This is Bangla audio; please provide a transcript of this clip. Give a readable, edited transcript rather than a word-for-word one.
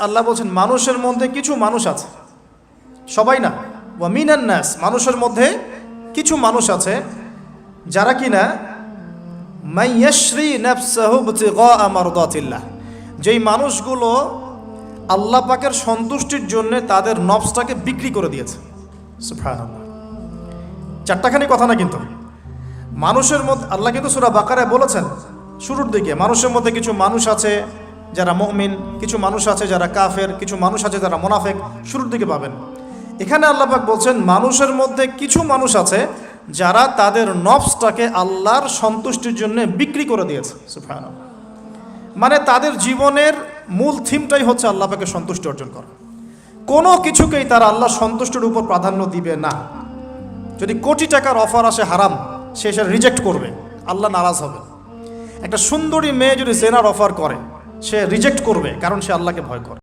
আল্লাহ বলছেন মানুষের মধ্যে কিছু মানুষ আছে, সবাই না, ওয়া মিনান নাস, মানুষের মধ্যে কিছু মানুষ আছে যারা কিনা মাইয়াশরি নাফসাহু ইবতিগা মারদাতিল্লাহ, যেই মানুষগুলো আল্লাহ পাকের সন্তুষ্টির জন্য তাদের নফসটাকে বিক্রি করে দিয়েছে। সুবহানাল্লাহ, চারটাখানি কথা না, কিন্তু মানুষের মধ্যে আল্লাহ কিন্তু সূরা বাকারায় বলেছেন শুরুর দিকে, মানুষের মধ্যে কিছু মানুষ আছে যারা মুমিন, কিছু মানুষ আছে যারা কাফের, কিছু মানুষ আছে যারা মুনাফিক, শুরুর দিকে পাবেন। এখানে আল্লাহ পাক বলছেন মানুষের মধ্যে কিছু মানুষ আছে যারা তাদের নফসটাকে আল্লাহর সন্তুষ্টির জন্য বিক্রি করে দিয়েছে। সুবহানাল্লাহ, মানে তাদের জীবনের মূল থিমটাই হচ্ছে আল্লাহ পাকের সন্তুষ্টি অর্জন করা। কোনো কিছুকেই তারা আল্লাহর সন্তুষ্টির উপর প্রাধান্য দিবে না। যদি কোটি টাকার অফার আসে হারাম, সে সেটা রিজেক্ট করবে, আল্লাহ নারাজ হবে। একটা সুন্দরী মেয়ে যদি জেনার অফার করে, সে রিজেক্ট করবে, কারণ সে আল্লাহকে ভয় করে।